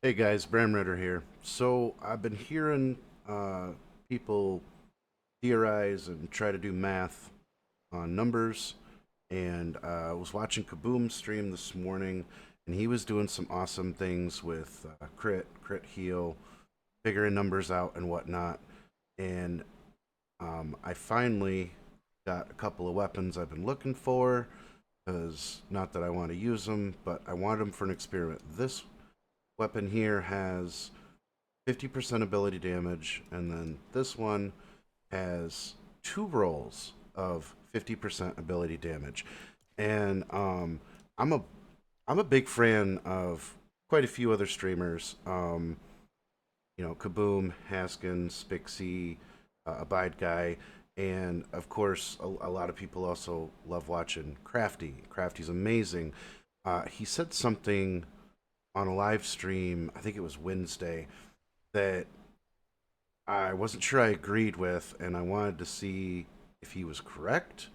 Hey guys, Bram Ritter here. So I've been hearing people theorize and try to do math on numbers, and I was watching Kaboom stream this morning, and he was doing some awesome things with crit, heal, figuring numbers out and whatnot. And I finally got a couple of weapons I've been looking for, because not that I want to use them, but I want them for an experiment. This weapon here has 50% ability damage, and then this one has two rolls of 50% ability damage. And I'm a I'm a big fan of quite a few other streamers. Kaboom, Haskins, Spixie, Abide Guy, and of course, a lot of people also love watching Crafty. Crafty's amazing. He said something on a live stream, I think it was Wednesday, that I wasn't sure I agreed with, and I wanted to see if he was correct.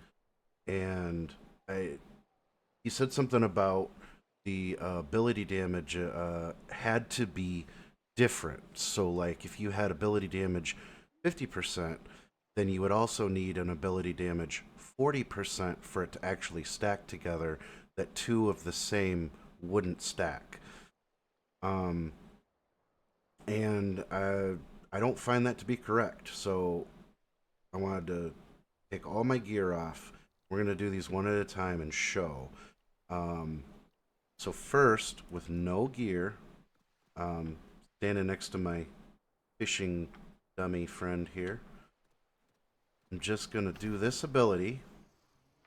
And he said something about the ability damage had to be different. So, like, if you had ability damage 50%, then you would also need an ability damage 40% for it to actually stack together, that two of the same wouldn't stack. Um, and I don't find that to be correct. So I wanted to take all my gear off. We're gonna do these one at a time and show. Um, so first, with no gear, um, standing next to my fishing dummy friend here, I'm just gonna do this ability,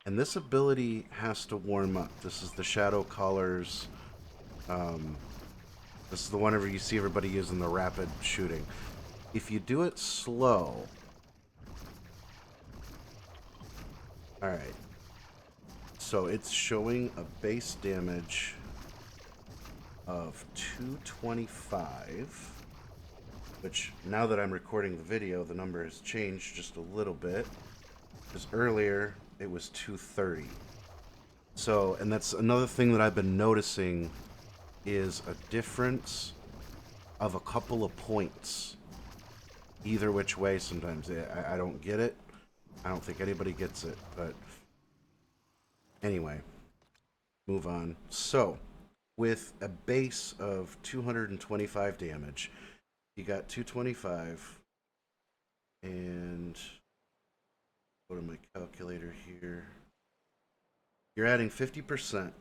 and this ability has to warm up. This is the Shadow Caller's. Um, this is the one where you see everybody using the rapid shooting. If you do it slow, all right. So it's showing a base damage of 225, which now that I'm recording the video, the number has changed just a little bit. Because earlier it was 230. So, and that's another thing that I've been noticing is a difference of a couple of points either which way sometimes. I don't get it. I don't think anybody gets it. But anyway, move on. So, with a base of 225 damage, you got 225, and go to my calculator here. You're adding 50%.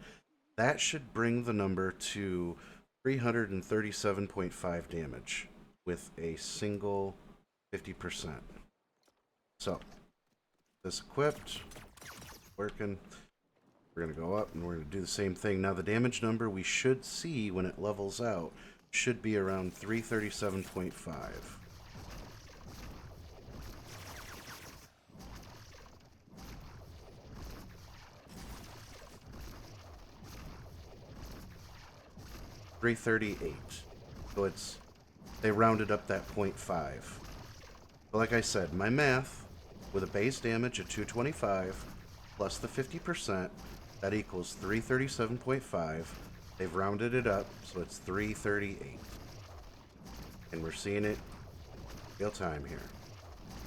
That should bring the number to 337.5 damage with a single 50%. So, this equipped, working. We're going to go up and we're going to do the same thing. Now, the damage number we should see when it levels out should be around 337.5. $338. So they rounded up that .5. But like I said, my math with a base damage of 225 plus the 50%, that equals 337.5. They've rounded it up, so it's 338. And we're seeing it real time here.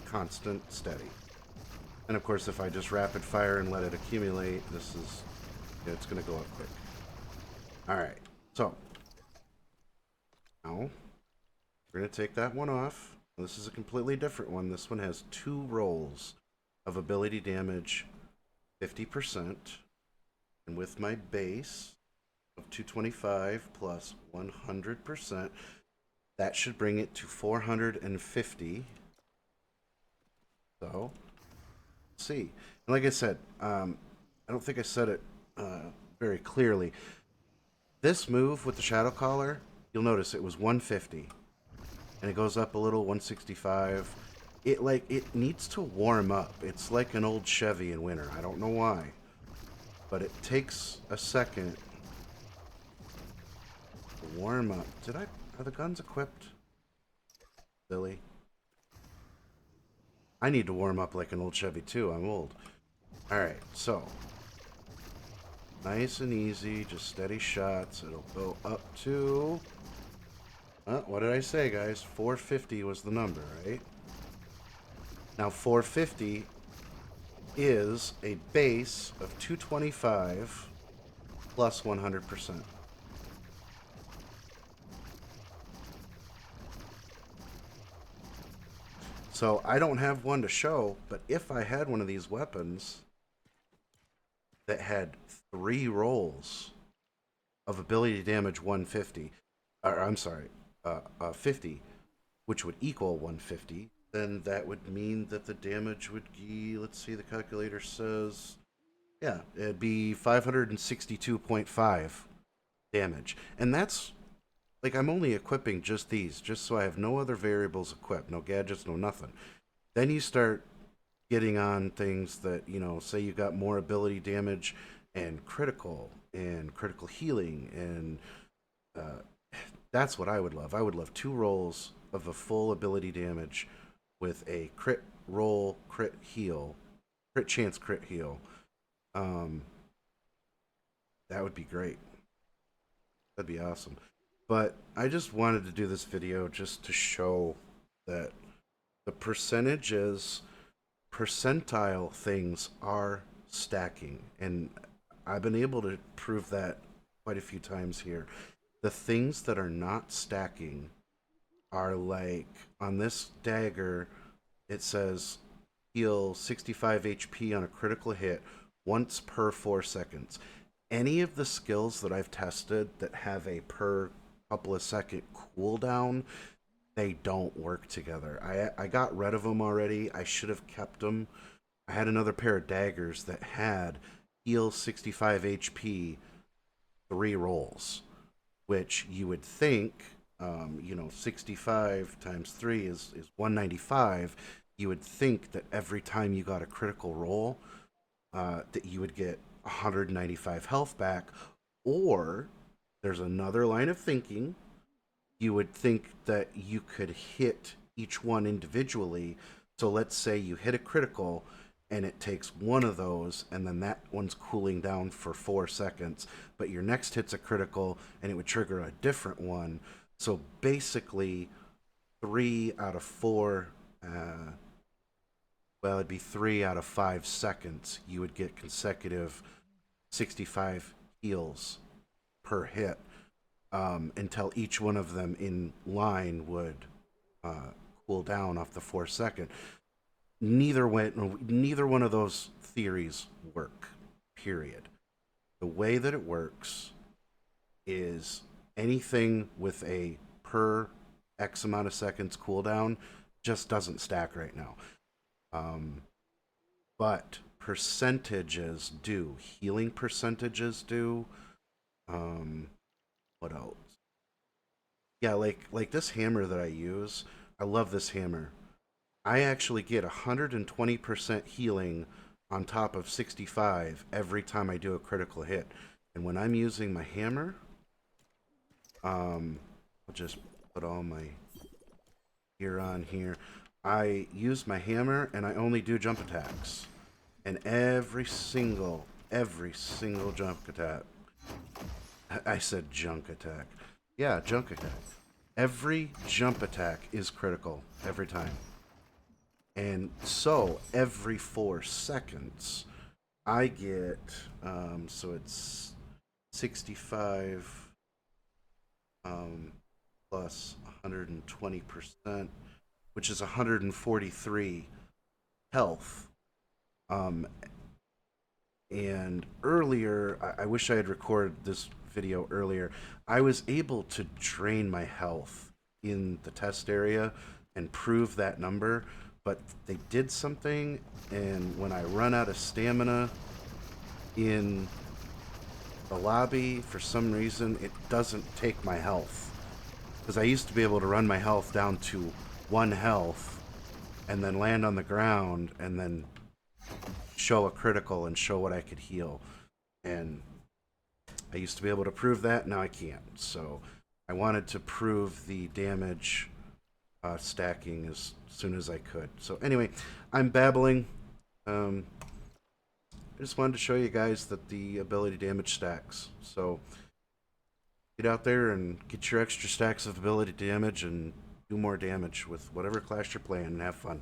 Constant, steady. And of course, if I just rapid fire and let it accumulate, it's going to go up quick. Alright, so now we're going to take that one off. This is a completely different one. This one has two rolls of ability damage 50%. And with my base of 225 plus 100%, that should bring it to 450. So, let's see. And like I said, I don't think I said it very clearly. This move with the Shadow Caller, you'll notice it was 150. And it goes up a little, 165. It needs to warm up. It's like an old Chevy in winter. I don't know why. But it takes a second to warm up. Are the guns equipped? Silly. I need to warm up like an old Chevy too. I'm old. Alright, so. Nice and easy, just steady shots. It'll go up to What did I say, guys? 450 was the number, right? Now 450 is a base of 225 plus 100%. So I don't have one to show, but if I had one of these weapons that had 3 rolls of ability damage 150, or I'm sorry, 50, which would equal 150, then that would mean that the damage would be, let's see, the calculator says, yeah, it'd be 562.5 damage. And that's, like, I'm only equipping just these, just so I have no other variables equipped, no gadgets, no nothing. Then you start getting on things that, say you got more ability damage and critical healing, and uh, that's what I would love. I would love 2 rolls of a full ability damage with a crit roll, crit heal, crit chance, crit heal. Um, that would be great. That'd be awesome. But I just wanted to do this video just to show that the percentile things are stacking. And I've been able to prove that quite a few times here. The things that are not stacking are like on this dagger, it says heal 65 HP on a critical hit once per 4 seconds. Any of the skills that I've tested that have a per couple of second cooldown, they don't work together. I got rid of them already. I should have kept them. I had another pair of daggers that had heal 65 HP 3 rolls, which you would think, 65 times 3 is 195. You would think that every time you got a critical roll, that you would get 195 health back. Or there's another line of thinking. You would think that you could hit each one individually. So let's say you hit a critical and it takes one of those, and then that one's cooling down for 4 seconds, but your next hit's a critical and it would trigger a different one. So basically, 3 out of 4, well, it'd be 3 out of 5 seconds, you would get consecutive 65 heals per hit, until each one of them in line would cool down off the 4 second. Neither one of those theories work. Period. The way that it works is anything with a per X amount of seconds cooldown just doesn't stack right now. Um, but percentages do. Healing percentages do. Um, what else? Yeah, like this hammer that I use. I love this hammer. I actually get 120% healing on top of 65 every time I do a critical hit. And when I'm using my hammer, I'll just put all my gear on here. I use my hammer and I only do jump attacks. And every single jump attack, I said junk attack. Yeah, junk attack. Every jump attack is critical every time. And so every 4 seconds, I get, so it's 65 plus 120%, which is 143 health. Um, and earlier, I wish I had recorded this video earlier. I was able to drain my health in the test area and prove that number, but they did something, and when I run out of stamina in the lobby, for some reason, it doesn't take my health. Because I used to be able to run my health down to 1 health and then land on the ground and then show a critical and show what I could heal. And I used to be able to prove that, now I can't. So I wanted to prove the damage stacking as soon as I could. So anyway, I'm babbling. I just wanted to show you guys that the ability damage stacks. So Get out there and get your extra stacks of ability damage and do more damage with whatever class you're playing and have fun.